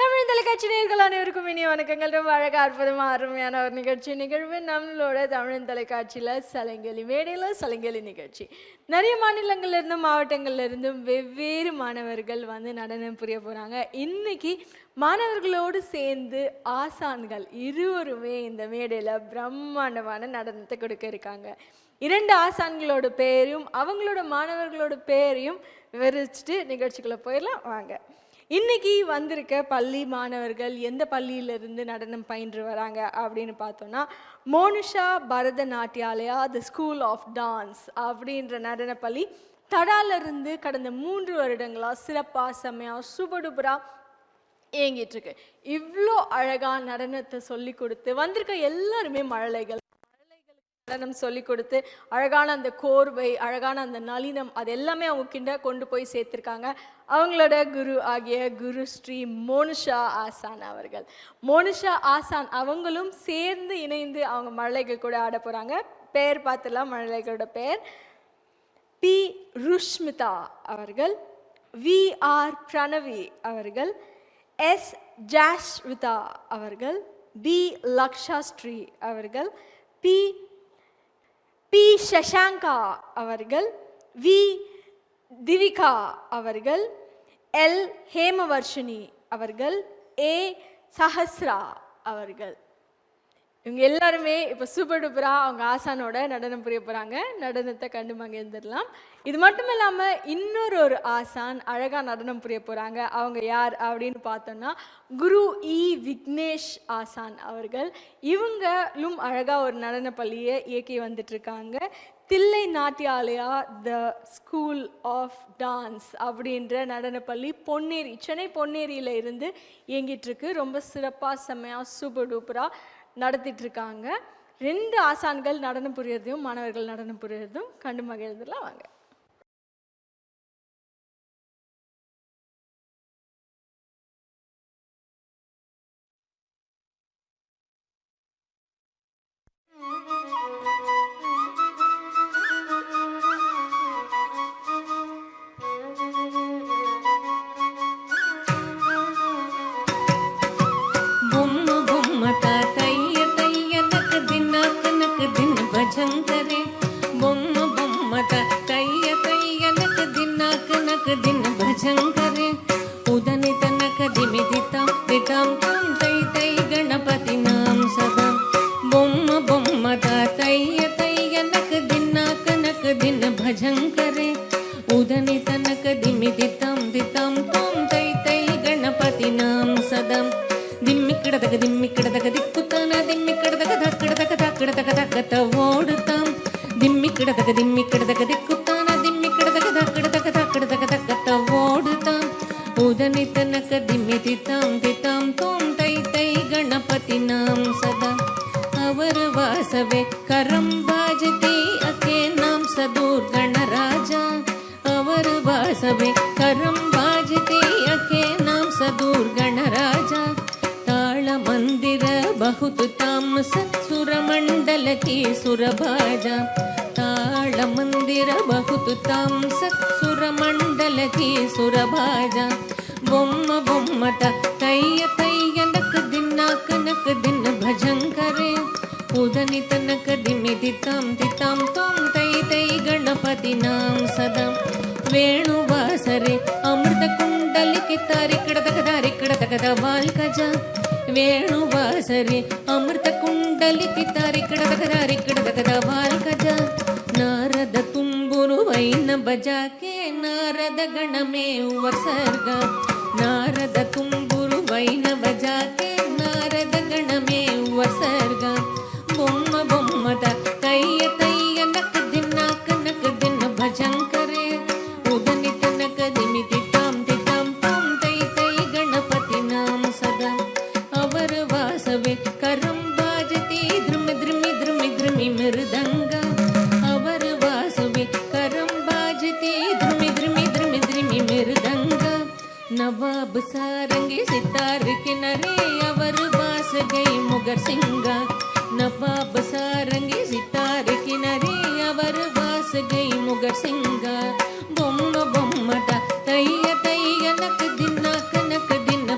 தமிழ் தொலைக்காட்சி நேயர்கள் அனைவருக்கும் இனிய வணக்கங்கள். ரொம்ப அழகாக அற்புதமாக அருமையான ஒரு நிகழ்வு நம்மளோட தமிழ் தொலைக்காட்சியில் சலங்கலி மேடையில் சலங்கலி நிகழ்ச்சி. நிறைய மாநிலங்கள்லேருந்தும் மாவட்டங்கள்லேருந்தும் வெவ்வேறு மாணவர்கள் வந்து நடனம் புரிய போகிறாங்க. இன்னைக்கு மாணவர்களோடு சேர்ந்து ஆசான்கள் இருவருமே இந்த மேடையில் பிரம்மாண்டமான நடனத்தை கொடுக்க இருக்காங்க. 2 ஆசான்களோட பேரையும் அவங்களோட மாணவர்களோட பேரையும் விவரிச்சுட்டு நிகழ்ச்சிக்குள்ளே போயிடலாம் வாங்க. இன்னைக்கு வந்திருக்க பள்ளி மாணவர்கள் எந்த பள்ளியிலிருந்து நடனம் பயின்று வராங்க அப்படின்னு பார்த்தோன்னா, Monisha Bharatanatyalaya the school of dance அப்படின்ற நடன பள்ளி தடாலிருந்து கடந்த 3 வருடங்களாக சிறப்பாக செம்மையாக சூப்பர் இயங்கிட்டு இருக்கு. இவ்வளோ அழகாக நடனத்தை சொல்லி கொடுத்து வந்திருக்க எல்லாருமே மழலைகள் நடனம் சொல்லி கொடுத்து அழகான அந்த கோர்வை, அழகான அந்த நளினம், அது எல்லாமே அவங்க கிட்ட கொண்டு போய் சேர்த்துருக்காங்க. அவங்களோட குரு ஆகிய குரு ஸ்ரீ மோனிஷா ஆசான் அவர்கள். மோனிஷா ஆசான் அவங்களும் சேர்ந்து இணைந்து அவங்க மழலைகள் கூட ஆட போகிறாங்க. பேர் பார்த்துலாம், மழலைகளோட பேர் பி ருஷ்மிதா அவர்கள், வி ஆர் பிரணவி அவர்கள், எஸ் ஜாஷ்விதா அவர்கள், பி லக்ஷாஸ்ரீ அவர்கள், பி சஷாங்கா அவர்கள், வி திவிகா அவர்கள், எல் ஹேமவர்ஷினி அவர்கள், ஏ சஹஸ்ரா அவர்கள். இவங்க எல்லாருமே இப்போ சூப்பர் டூப்பராக அவங்க ஆசானோட நடனம் புரிய போகிறாங்க. நடனத்தை கண்டு மகிழ்ந்துடலாம். இது மட்டும் இல்லாமல் இன்னொரு ஆசான் அழகாக நடனம் புரிய போகிறாங்க. அவங்க யார் அப்படின்னு பார்த்தோன்னா, குரு இ விக்னேஷ் ஆசான் அவர்கள். இவங்களும் அழகாக ஒரு நடன பள்ளியை இயக்கி வந்துட்டுருக்காங்க. Thillai Natyalaya the school of dance அப்படின்ற நடனப்பள்ளி பொன்னேரி, சென்னை பொன்னேரியில் இருந்து இயங்கிட்டுருக்கு. ரொம்ப சிறப்பாக செம்மையாக சூப்பர் டூப்பராக நடத்திட்டு இருக்காங்க. 2 ஆசான்கள் நடனம் புரியறதையும் மாணவர்கள் நடனம் புரியறதும் கண்டு மகிழ்ந்துலாம் வாங்க.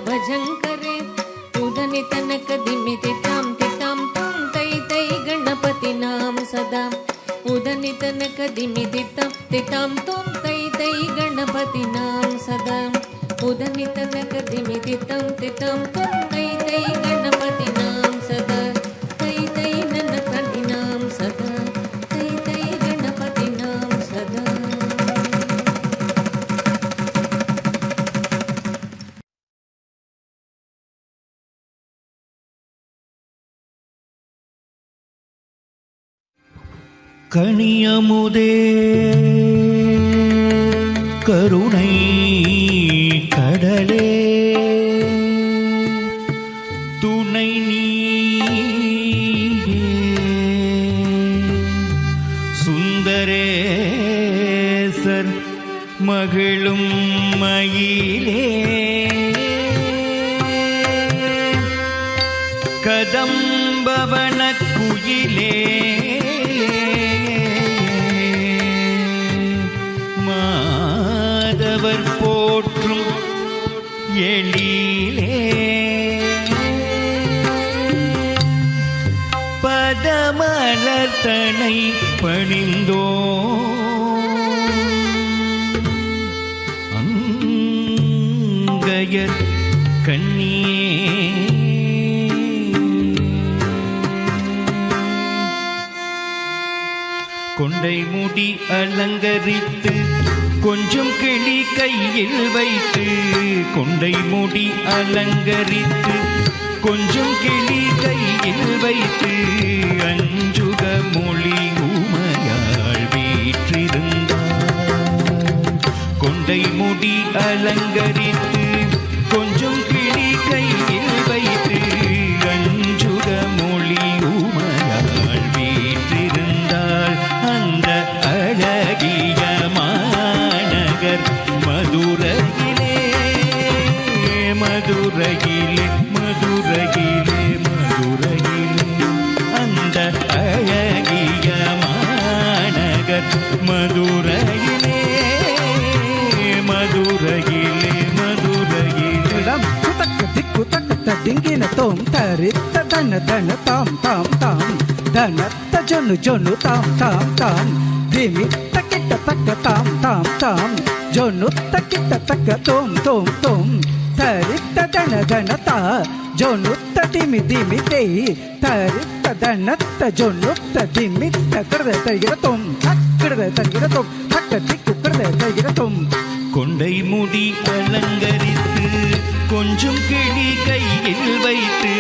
भजंकर तनक दिमि दित्तं तितां तुं तै तै गणपतिनां सदा उदनि तनक दिमि दित्तं तितां तुं तै तै गणपतिनां सदा तै तै गणपतिनां सदा तै तै गणपतिनां सदा. கனியமுதே கருணை கடலே துணை நீயே சுந்தரேசர் மகிழும் மயிலே கதம்பவன குயிலே மாதவர் போற்றும் எழிலே பதமலர்தனை பணிந்தோ அங்கயர் கண்ணியே கொண்டை முடி அலங்கரித்து கொஞ்சம் கிளி கையில் வைத்து கொண்டை முடி அலங்கரித்து கொஞ்சம் கிளி கையில் வைத்து அஞ்சுக மொழி உமையாள் வீற்றிருந்தார். கொண்டை முடி அலங்கரித்து கொஞ்சம் கிளி கையில் வைத்து அஞ்சுக மொழி உமையாள் வீற்றிருந்தாள். அந்த அழகிய மாநகர் மதுரையிலே மதுரையிலே மதுரையிலே மதுரையிலே அந்த அழகிய மாநகர் மதுரையிலே மதுரையிலே மதுரையிலே திக்கு தக்க திங்கின தோம் தரித்த தன தன தாம் தாம் தாம் தனத்த ஜொன்னு ஜொன்னு தாம் தாம் தாம் திமி தக்கிட்ட தக்க தாம் தாம் தாம் ஜொன்னு தக்கிட்ட தக்க தோம் தோம் தோம் தரித்த தன தன தா ஜொன்னுத்த திமி திமி தேய் தரித்த தனத்த ஜொன்னுத்த திமி தக்கிட தருகிற தோம் தக்கிட தருகிற தோம் தக்க திக்கு கிட தருகிற தோம். கொண்டை முடி அலங்கரித்து கொஞ்சம் கிளி கையில் வைத்து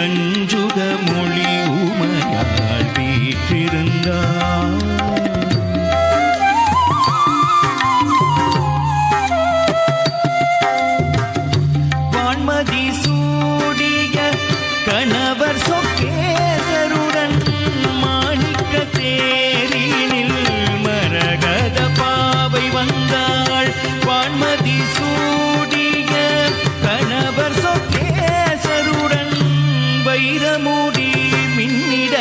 அஞ்சுக மொழி உமையாள் வீற்றிருந்தார். வான்மதி சூடிய கணவர் சொக்கேசருடன் மாணிக்க தேரினில் மரகத பாவை வந்தாள். வான்மதி சூடிய கணவர் சொக்கேசருடன் வைரமுடி மின்னிட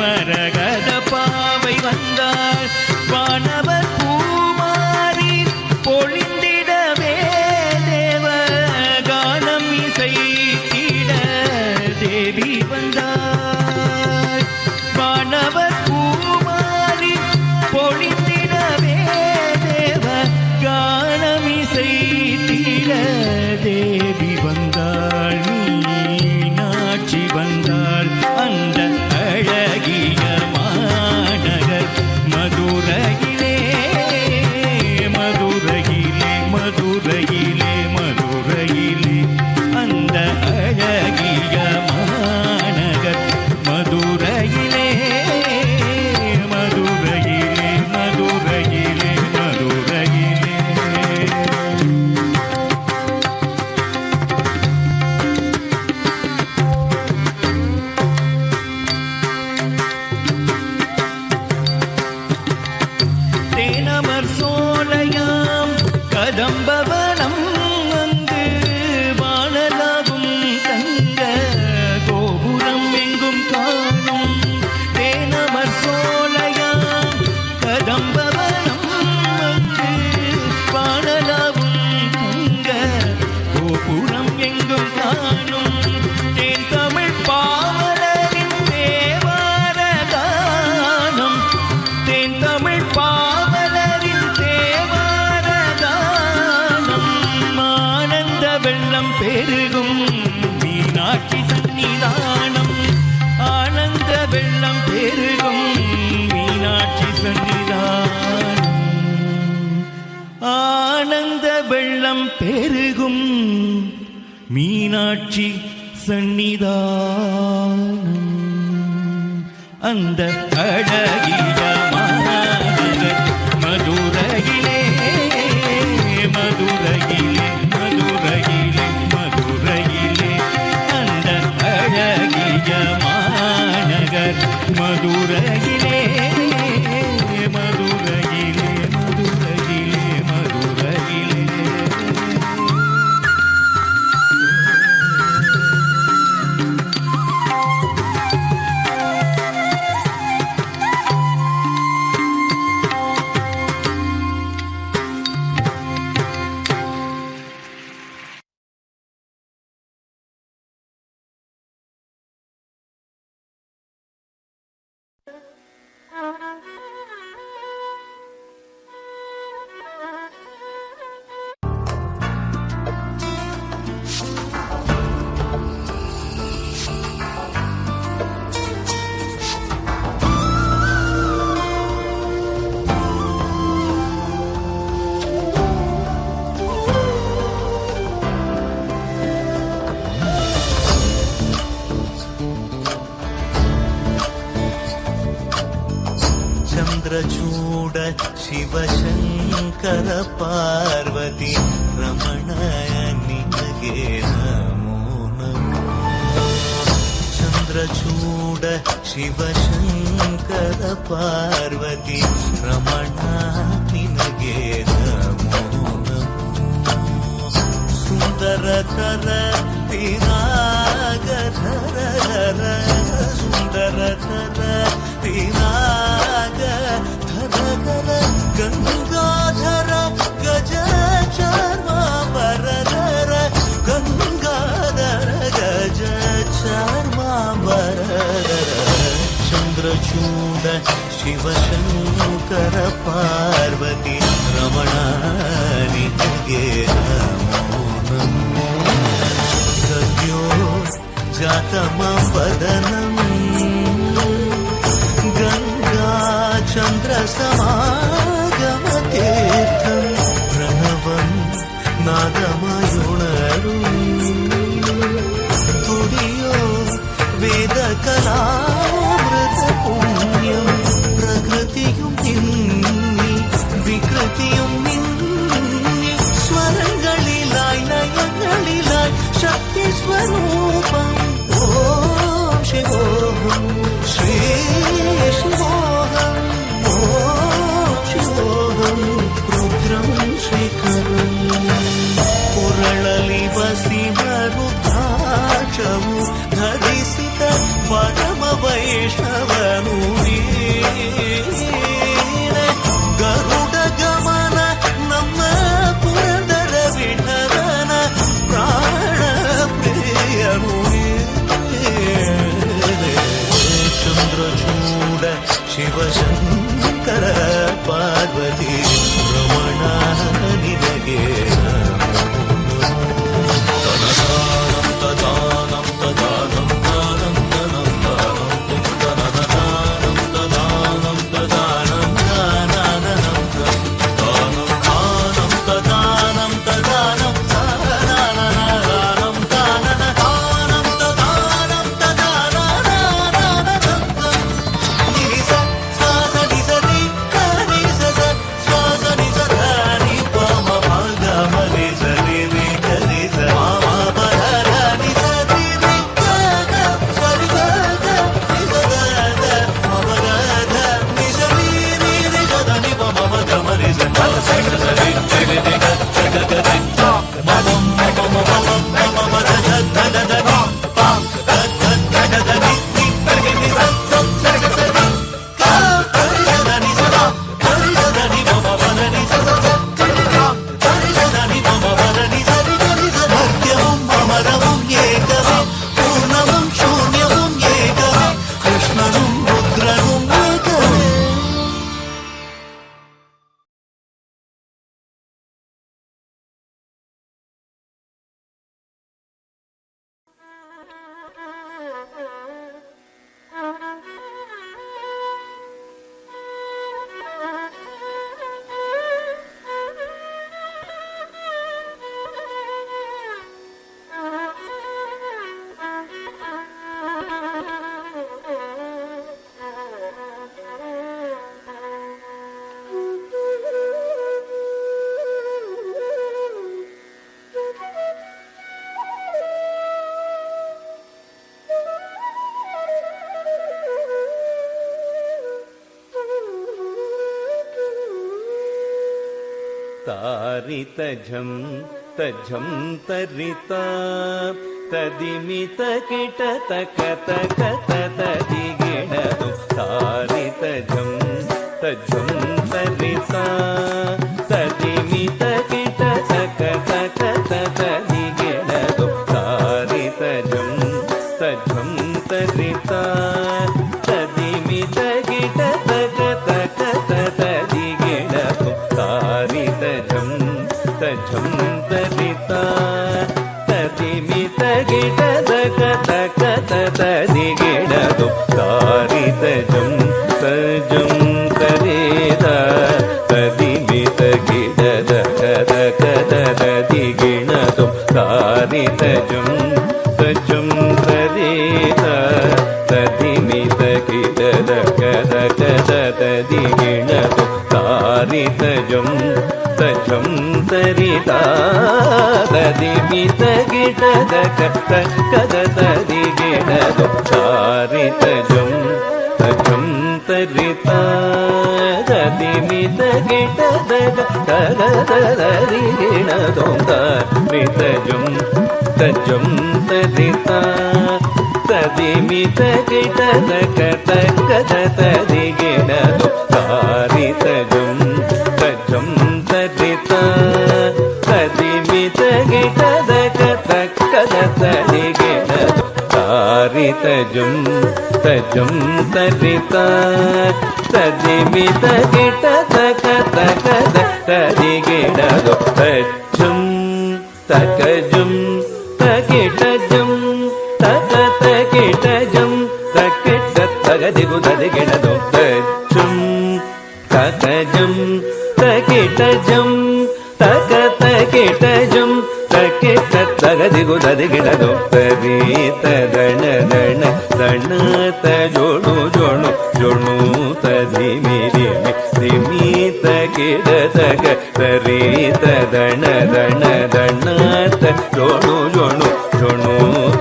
மரகத பாவை வந்தாள். வெள்ளம் பெருகும் மீனாட்சி சந்நிதானம் அந்த அழகிய மாநகர் மதுரையிலே மதுரையிலே மதுரையிலே மதுரையிலே அந்த அழகிய மாநகர் மதுரையிலே மதுரையிலே மதுரையிலே மதுரையிலே ಚಂದ್ರಚೂಡ ಶಿವಶಂಕರ ಪಾರ್ವತಿ ರಮಣ ನಿನಗೆ ನಮೋ ನಮೋ ಚಂದ್ರಚೂಡ ಶಿವಶಂಕರ ಪಾರ್ವತಿ ರಮಣ ನಿನಗೆ ನಮೋ ನಮೋ ಸುಂದರತರ ಪಿರಾಗಧರ ಸುಂದರತರ ಪಿರಾಗ ಧರ ಗಂಗಾಧರ ಗಜ ಚಾರ್ಮಾಂಬರಧರ ಗಂಗಾಧರ ಗಜ ಚಾರ್ಮಾಂಬರಧರ ಚಂದ್ರಚೂಡ ಶಿವಶಂಕರ ಪಾರ್ವತಿ ರಮಣ ನಿನಗೆ ನಮೋ ನಮೋ ಸದ್ಯೋ ಜಾತಮ ವದನಂ ಚಂದ್ರ ಸಮಾಗಮತೀರ್ಥಂ ಪ್ರಣವಂ ನಾದಮಯುಣರು ತುಡಿಯೋ ವೇದ ಕಲಾಮೃತ ಪುಣ್ಯಂ പ്രകൃതിയും നിന്നി വികൃതിയും നിന്നി സ്വരങ്ങളിലായി ലയങ്ങളിലായി ശക്തി സ്വരൂപം ഓം ശിവോഹം ശ്രീ ശിവോഹം ഓം ശിവോഹം രുദ്രം ശ്രീകരം ಕೊರಳಲಿ ಬಸಿಮ ರುದ್ರಾಕ್ಷವು ಧರಿಸಿದ ಪರಮ ವೈಷ್ಣವನು ಗರುಡ ಗಮನ ನಮ್ಮ ಪುರಂದರ ವಿಠಲನ ಪ್ರಾಣ ಪ್ರಿಯನು ಚಂದ್ರಚೂಡ ಶಿವಶಂಕರ ಪಾರ್ವತಿ ರಮಣ ನಿನಗೆ तारितझं तझं तरिता तदिमित किटतकतकतदिगिणदु तारितझं तझं तरिता तदिमित किटतकतकतदिगिणदु तारितझं तझं तरिता तदिमित किटतकतकतदिगिणदु तारितझं तझं तरिता तदिमित किटतकतकतदिगिणदु तारितझं तजं तरिता तदिमित किटतकतकतदिगिणदु तारितझं तजं तरिता तदिमित किटतकतकतदिगिणदु तारितझं तजं तरिता तदिमित किटतकतकतदिगिणदु तारितझं तजं तरिता तदिमित किटतकतकतदिगिणदु तारितझं तजं तरिता तदिमित किटतकतकतदिगिणदु तारितझं तजं तरिता तदिमित किटतकतकतदिगिणदु तारितझं तजं तरिता तदिमित किटतकतकतदिगिणदु तजं तकजं तकिटजं तकतकिटजं तकिटतगदिगुददिगिणदु तजं तकजं तकिटजं तकतकिटजं तकिटतगदिगुददिगिणदु तरितदणदण दणतजोणु जोणु जोणु तदिमिरिमि दिमितकिटतक तरितदणदण दणतजोणु जोणु जोणु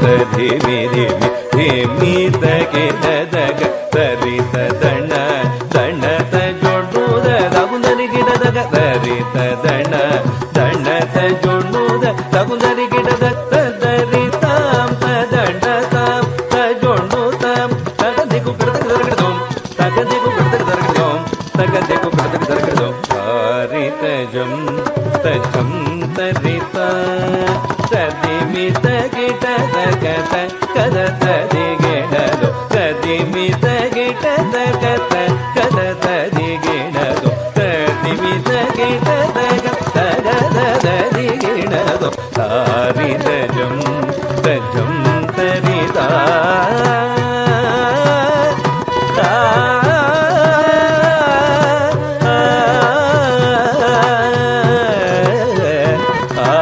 तदिमिरिमि दिमितकिटतक तरितदण दणतजोणु दगुददिगिणदग तरितदಣ ದಣತಜೊಣ್ಣುದ ತಗುದರಿಗಿಡದ ತದರಿತಾಂ ತದಂಡತಾಂ ತಜೊಣ್ಣುತಾಂ ತಗದಿಗು ಕಡದಗದರಗದೋಂ ತಗದಿಗು ಕಡದಗದರಗದೋಂ ತಗದಿಗು ಕಡದಗದರಗದೋಂ ತಾರಿತಜಂ ತಜಂ ತರಿತಾ ತದಿಮಿತ ಗಿಟದಗತ ಕದತದಿಗಿಣದು ತದಿಮಿತ ಗಿಟದಗತ ಕದತದಿಗಿಣದು ತದಿಮಿತ ಗಿಟದಗ ತಗದದಿಗಿಣದು ತಾರಿತಜಂ ತಜಂ ತರಿತಾ ಆ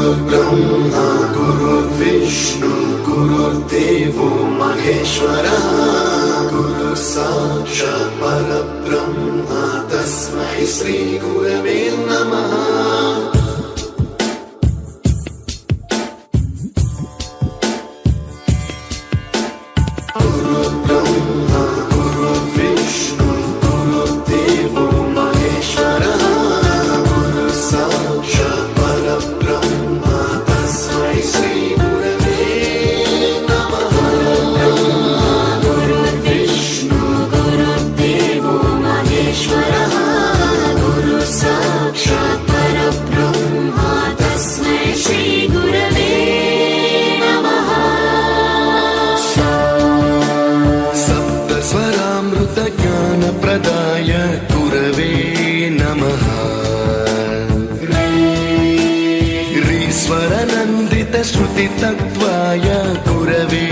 गुरुर्ब्रह्मा गुरुर्विष्णु गुरुर्देवो महेश्वरः गुरुः साक्षात् परब्रह्मा तस्मै श्रीगुरवे नमः गुरुर्ब्रह्मा गुरुर्विष्णु गुरुर्देवो महेश्वरः गुरुः साक्षात् परब्रह्मा तस्मै श्रीगुरवे नमः गुरुर्विष्णु गुरुर्देवो महेश्वरः गुरुः साक्षात् परब्रह्मा तस्मै श्रीगुरवे नमः सप्तस्वरामृतज्ञानप्रदाय गुरवे नमः ह्रीश्वरनन्दितश्रुतितत्त्वाय गुरवे